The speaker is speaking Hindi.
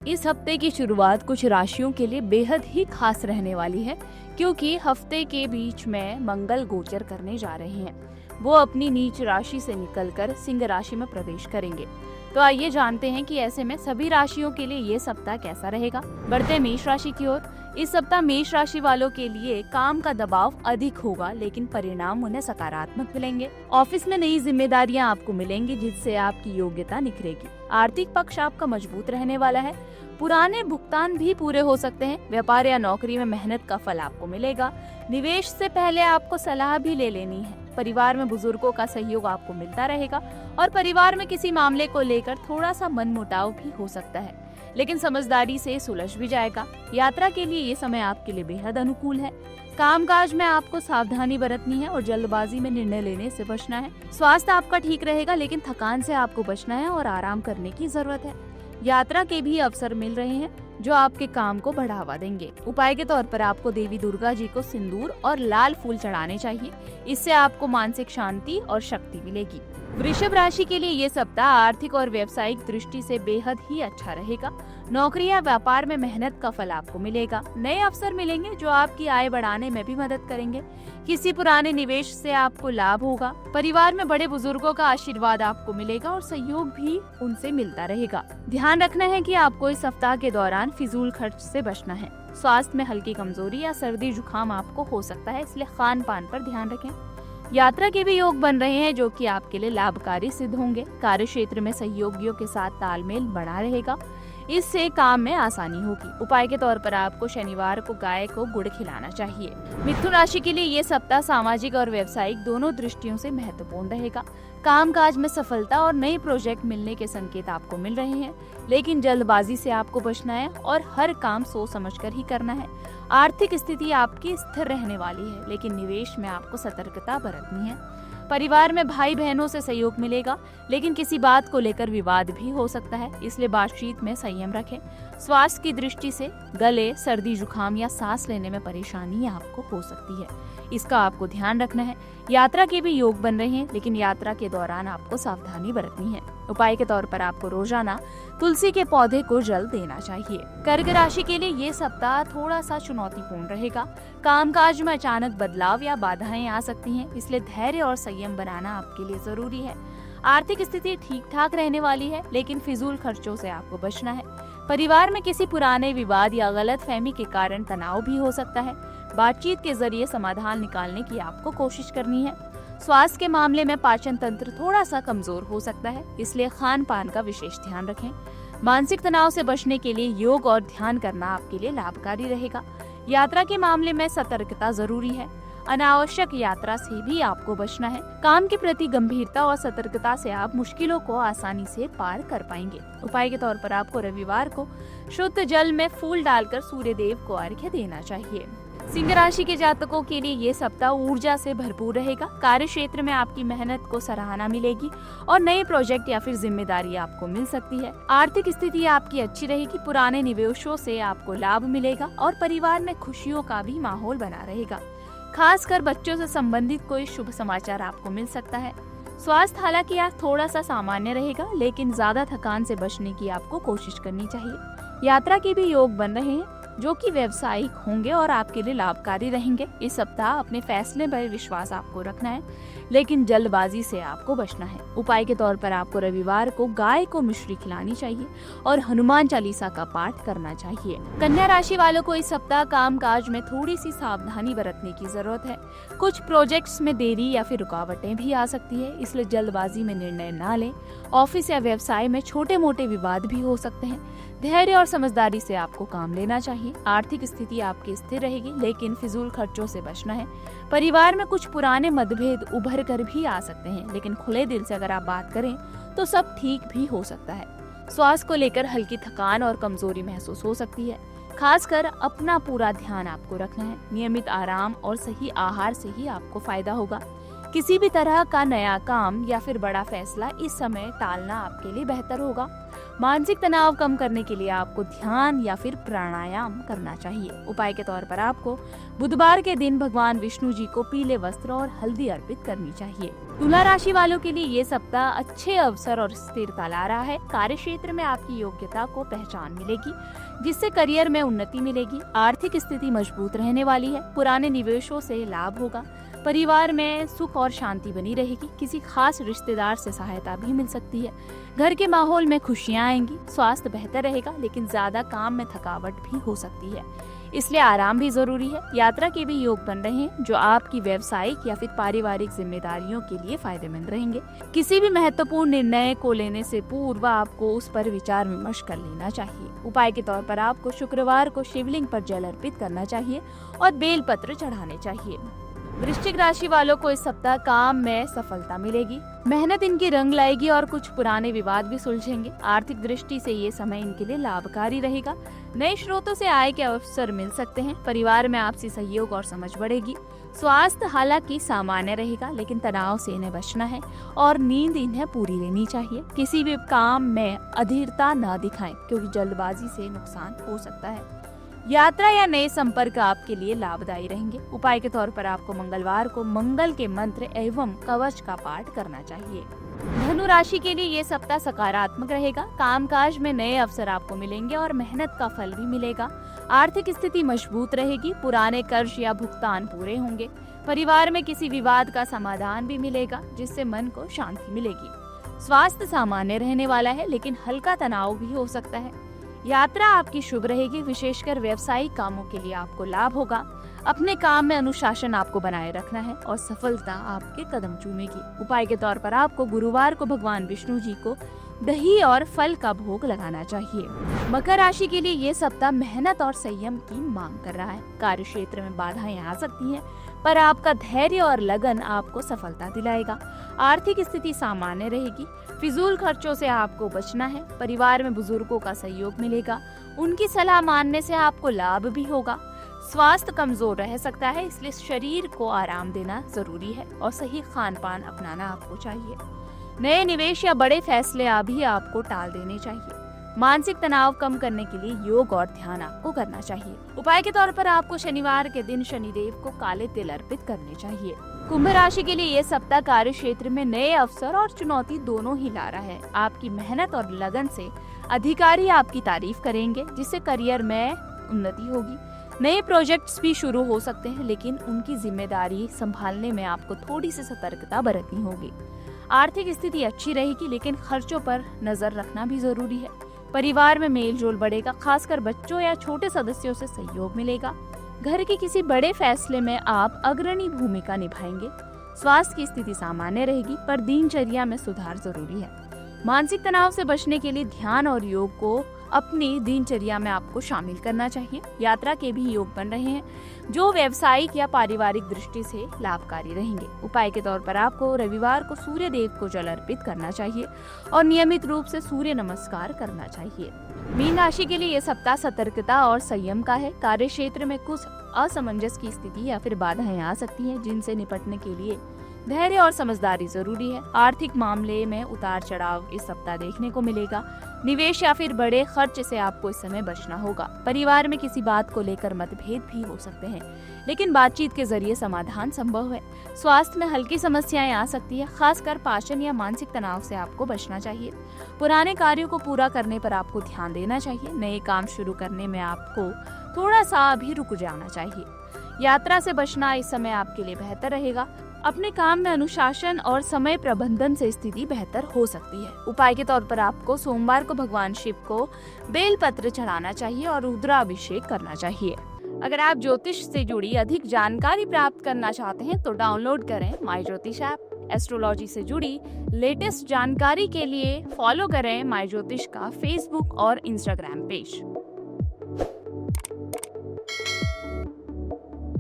इस हफ्ते की शुरुआत कुछ राशियों के लिए बेहद ही खास रहने वाली है, क्योंकि हफ्ते के बीच में मंगल गोचर करने जा रहे हैं। वो अपनी नीच राशि से निकलकर सिंह राशि में प्रवेश करेंगे। तो आइए जानते हैं कि ऐसे में सभी राशियों के लिए ये सप्ताह कैसा रहेगा। बढ़ते मेष राशि की ओर। इस सप्ताह मेष राशि वालों के लिए काम का दबाव अधिक होगा, लेकिन परिणाम उन्हें सकारात्मक मिलेंगे। ऑफिस में नई जिम्मेदारियां आपको मिलेंगी, जिससे आपकी योग्यता निखरेगी। आर्थिक पक्ष आपका मजबूत रहने वाला है। पुराने भुगतान भी पूरे हो सकते हैं। व्यापार या नौकरी में मेहनत का फल आपको मिलेगा। निवेश से पहले आपको सलाह भी ले लेनी है। परिवार में बुजुर्गों का सहयोग आपको मिलता रहेगा और परिवार में किसी मामले को लेकर थोड़ा सा मनमुटाव भी हो सकता है, लेकिन समझदारी से सुलझ भी जाएगा। यात्रा के लिए ये समय आपके लिए बेहद अनुकूल है। कामकाज में आपको सावधानी बरतनी है और जल्दबाजी में निर्णय लेने से बचना है। स्वास्थ्य आपका ठीक रहेगा, लेकिन थकान से आपको बचना है और आराम करने की जरूरत है। यात्रा के भी अवसर मिल रहे हैं जो आपके काम को बढ़ावा देंगे। उपाय के तौर पर आपको देवी दुर्गा जी को सिंदूर और लाल फूल चढ़ाने चाहिए। इससे आपको मानसिक शांति और शक्ति मिलेगी। वृषभ राशि के लिए ये सप्ताह आर्थिक और व्यावसायिक दृष्टि से बेहद ही अच्छा रहेगा। नौकरी या व्यापार में मेहनत का फल आपको मिलेगा। नए अवसर मिलेंगे जो आपकी आय बढ़ाने में भी मदद करेंगे। किसी पुराने निवेश से आपको लाभ होगा। परिवार में बड़े बुजुर्गों का आशीर्वाद आपको मिलेगा और सहयोग भी उनसे मिलता रहेगा। ध्यान रखना है कि आपको इस सप्ताह के दौरान फिजूल खर्च से बचना है। स्वास्थ्य में हल्की कमजोरी या सर्दी जुकाम आपको हो सकता है, इसलिए खान पान पर ध्यान रखें। यात्रा के भी योग बन रहे हैं जो कि आपके लिए लाभकारी सिद्ध होंगे। कार्य क्षेत्र में सहयोगियों के साथ तालमेल बना रहेगा, इससे काम में आसानी होगी। उपाय के तौर पर आपको शनिवार को गाय को गुड़ खिलाना चाहिए। मिथुन राशि के लिए ये सप्ताह सामाजिक और व्यावसायिक दोनों दृष्टियों से महत्वपूर्ण रहेगा। कामकाज में सफलता और नए प्रोजेक्ट मिलने के संकेत आपको मिल रहे हैं, लेकिन जल्दबाजी से आपको बचना है और हर काम सोच समझकर ही करना है। आर्थिक स्थिति आपकी स्थिर रहने वाली है, लेकिन निवेश में आपको सतर्कता बरतनी है। परिवार में भाई बहनों से सहयोग मिलेगा, लेकिन किसी बात को लेकर विवाद भी हो सकता है, इसलिए बातचीत में संयम रखें। स्वास्थ्य की दृष्टि से गले, सर्दी जुकाम या सांस लेने में परेशानी आपको हो सकती है, इसका आपको ध्यान रखना है। यात्रा के भी योग बन रहे हैं, लेकिन यात्रा के दौरान आपको सावधानी बरतनी है। उपाय के तौर पर आपको रोजाना तुलसी के पौधे को जल देना चाहिए। कर्क राशि के लिए ये सप्ताह थोड़ा सा चुनौतीपूर्ण रहेगा। कामकाज में अचानक बदलाव या बाधाएं आ सकती हैं, इसलिए धैर्य और संयम बनाना आपके लिए जरूरी है। आर्थिक स्थिति ठीक ठाक रहने वाली है, लेकिन फिजूल खर्चों से आपको बचना है। परिवार में किसी पुराने विवाद या गलतफहमी के कारण तनाव भी हो सकता है। बातचीत के जरिए समाधान निकालने की आपको कोशिश करनी है। स्वास्थ्य के मामले में पाचन तंत्र थोड़ा सा कमजोर हो सकता है, इसलिए खान पान का विशेष ध्यान रखें। मानसिक तनाव से बचने के लिए योग और ध्यान करना आपके लिए लाभकारी रहेगा। यात्रा के मामले में सतर्कता जरूरी है। अनावश्यक यात्रा से भी आपको बचना है। काम के प्रति गंभीरता और सतर्कता से आप मुश्किलों को आसानी से पार कर पाएंगे। उपाय के तौर पर आपको रविवार को शुद्ध जल में फूल डालकर सूर्य देव को अर्घ्य देना चाहिए। सिंह राशि के जातकों के लिए ये सप्ताह ऊर्जा से भरपूर रहेगा। कार्य क्षेत्र में आपकी मेहनत को सराहना मिलेगी और नए प्रोजेक्ट या फिर जिम्मेदारी आपको मिल सकती है। आर्थिक स्थिति आपकी अच्छी रहेगी। पुराने निवेशों से आपको लाभ मिलेगा और परिवार में खुशियों का भी माहौल बना रहेगा। खासकर बच्चों से संबंधित कोई शुभ समाचार आपको मिल सकता है। स्वास्थ्य हालांकि आज थोड़ा सा सामान्य रहेगा, लेकिन ज्यादा थकान से बचने की आपको कोशिश करनी चाहिए। यात्रा के भी योग बन रहे हैं जो कि व्यावसायिक होंगे और आपके लिए लाभकारी रहेंगे। इस सप्ताह अपने फैसले पर विश्वास आपको रखना है, लेकिन जल्दबाजी से आपको बचना है। उपाय के तौर पर आपको रविवार को गाय को मिश्री खिलानी चाहिए और हनुमान चालीसा का पाठ करना चाहिए। कन्या राशि वालों को इस सप्ताह कामकाज में थोड़ी सी सावधानी बरतने की जरूरत है। कुछ प्रोजेक्ट्स में देरी या फिर रुकावटें भी आ सकती है, इसलिए जल्दबाजी में निर्णय ना लें। ऑफिस या व्यवसाय में छोटे मोटे विवाद भी हो सकते हैं। धैर्य और समझदारी से आपको काम लेना चाहिए। आर्थिक स्थिति आपकी स्थिर रहेगी, लेकिन फिजूल खर्चों से बचना है। परिवार में कुछ पुराने मतभेद उभर कर भी आ सकते हैं, लेकिन खुले दिल से अगर आप बात करें तो सब ठीक भी हो सकता है। स्वास्थ्य को लेकर हल्की थकान और कमजोरी महसूस हो सकती है। खासकर अपना पूरा ध्यान आपको रखना है। नियमित आराम और सही आहार से ही आपको फायदा होगा। किसी भी तरह का नया काम या फिर बड़ा फैसला इस समय टालना आपके लिए बेहतर होगा। मानसिक तनाव कम करने के लिए आपको ध्यान या फिर प्राणायाम करना चाहिए। उपाय के तौर पर आपको बुधवार के दिन भगवान विष्णु जी को पीले वस्त्र और हल्दी अर्पित करनी चाहिए। तुला राशि वालों के लिए ये सप्ताह अच्छे अवसर और स्थिरता ला रहा है। कार्य क्षेत्र में आपकी योग्यता को पहचान मिलेगी, जिससे करियर में उन्नति मिलेगी। आर्थिक स्थिति मजबूत रहने वाली है। पुराने निवेशों से लाभ होगा। परिवार में सुख और शांति बनी रहेगी। किसी खास रिश्तेदार से सहायता भी मिल सकती है। घर के माहौल में खुशियां आएंगी। स्वास्थ्य बेहतर रहेगा, लेकिन ज्यादा काम में थकावट भी हो सकती है, इसलिए आराम भी जरूरी है। यात्रा के भी योग बन रहे हैं, जो आपकी व्यवसायिक या फिर पारिवारिक जिम्मेदारियों के लिए फायदेमंद रहेंगे। किसी भी महत्वपूर्ण निर्णय को लेने से पूर्व आपको उस पर विचार विमर्श कर लेना चाहिए। उपाय के तौर पर आपको शुक्रवार को शिवलिंग पर जल अर्पित करना चाहिए और बेलपत्र चढ़ाने चाहिए। वृश्चिक राशि वालों को इस सप्ताह काम में सफलता मिलेगी। मेहनत इनकी रंग लाएगी और कुछ पुराने विवाद भी सुलझेंगे। आर्थिक दृष्टि से ये समय इनके लिए लाभकारी रहेगा। नए स्रोतों से आय के अवसर मिल सकते हैं। परिवार में आपसी सहयोग और समझ बढ़ेगी। स्वास्थ्य हालांकि सामान्य रहेगा, लेकिन तनाव से इन्हें बचना है और नींद इन्हें पूरी लेनी चाहिए। किसी भी काम में अधीरता न दिखाएं, क्योंकि जल्दबाजी से नुकसान हो सकता है। यात्रा या नए संपर्क आपके लिए लाभदायी रहेंगे। उपाय के तौर पर आपको मंगलवार को मंगल के मंत्र एवं कवच का पाठ करना चाहिए। धनु राशि के लिए ये सप्ताह सकारात्मक रहेगा। कामकाज में नए अवसर आपको मिलेंगे और मेहनत का फल भी मिलेगा। आर्थिक स्थिति मजबूत रहेगी। पुराने कर्ज या भुगतान पूरे होंगे। परिवार में किसी विवाद का समाधान भी मिलेगा, जिससे मन को शांति मिलेगी। स्वास्थ्य सामान्य रहने वाला है, लेकिन हल्का तनाव भी हो सकता है। यात्रा आपकी शुभ रहेगी। विशेषकर व्यवसायिक कामों के लिए आपको लाभ होगा। अपने काम में अनुशासन आपको बनाए रखना है और सफलता आपके कदम चूमेगी। उपाय के तौर पर आपको गुरुवार को भगवान विष्णु जी को दही और फल का भोग लगाना चाहिए। मकर राशि के लिए ये सप्ताह मेहनत और संयम की मांग कर रहा है। कार्य क्षेत्र में बाधाएं आ सकती हैं, पर आपका धैर्य और लगन आपको सफलता दिलाएगा। आर्थिक स्थिति सामान्य रहेगी। फिजूल खर्चों से आपको बचना है। परिवार में बुजुर्गों का सहयोग मिलेगा। उनकी सलाह मानने से आपको लाभ भी होगा। स्वास्थ्य कमजोर रह सकता है, इसलिए शरीर को आराम देना जरूरी है और सही खान पान अपनाना आपको चाहिए। नए निवेश या बड़े फैसले अभी आपको टाल देने चाहिए। मानसिक तनाव कम करने के लिए योग और ध्यान आपको करना चाहिए। उपाय के तौर पर आपको शनिवार के दिन शनिदेव को काले तिल अर्पित करने चाहिए। कुंभ राशि के लिए ये सप्ताह कार्य क्षेत्र में नए अवसर और चुनौती दोनों ही ला रहा है। आपकी मेहनत और लगन से अधिकारी आपकी तारीफ करेंगे, जिससे करियर में उन्नति होगी। नए प्रोजेक्ट्स भी शुरू हो सकते हैं, लेकिन उनकी जिम्मेदारी संभालने में आपको थोड़ी सी सतर्कता बरतनी होगी। आर्थिक स्थिति अच्छी रहेगी, लेकिन खर्चों पर नजर रखना भी जरूरी है। परिवार में मेल जोल बढ़ेगा। खासकर बच्चों या छोटे सदस्यों से सहयोग मिलेगा। घर के किसी बड़े फैसले में आप अग्रणी भूमिका निभाएंगे। स्वास्थ्य की स्थिति सामान्य रहेगी, पर दिनचर्या में सुधार जरूरी है। मानसिक तनाव से बचने के लिए ध्यान और योग को अपनी दिनचर्या में आपको शामिल करना चाहिए। यात्रा के भी योग बन रहे हैं, जो व्यवसायिक या पारिवारिक दृष्टि से लाभकारी रहेंगे। उपाय के तौर पर आपको रविवार को सूर्य देव को जल अर्पित करना चाहिए और नियमित रूप से सूर्य नमस्कार करना चाहिए। मीन राशि के लिए यह सप्ताह सतर्कता और संयम का है। कार्य क्षेत्र में कुछ असमंजस की स्थिति या फिर बाधाएं आ सकती हैं, जिनसे निपटने के लिए धैर्य और समझदारी जरूरी है। आर्थिक मामले में उतार चढ़ाव इस सप्ताह देखने को मिलेगा। निवेश या फिर बड़े खर्च से आपको इस समय बचना होगा। परिवार में किसी बात को लेकर मतभेद भी हो सकते हैं, लेकिन बातचीत के जरिए समाधान संभव है। स्वास्थ्य में हल्की समस्याएं आ सकती है। खासकर पाचन या मानसिक तनाव से आपको बचना चाहिए। पुराने कार्यों को पूरा करने पर आपको ध्यान देना चाहिए। नए काम शुरू करने में आपको थोड़ा सा भी रुक जाना चाहिए। यात्रा से बचना इस समय आपके लिए बेहतर रहेगा। अपने काम में अनुशासन और समय प्रबंधन से स्थिति बेहतर हो सकती है। उपाय के तौर पर आपको सोमवार को भगवान शिव को बेलपत्र चढ़ाना चाहिए और रुद्राभिषेक करना चाहिए। अगर आप ज्योतिष से जुड़ी अधिक जानकारी प्राप्त करना चाहते हैं तो डाउनलोड करें माई ज्योतिष ऐप। एस्ट्रोलॉजी से जुड़ी लेटेस्ट जानकारी के लिए फॉलो करें माई ज्योतिष का फेसबुक और इंस्टाग्राम पेज।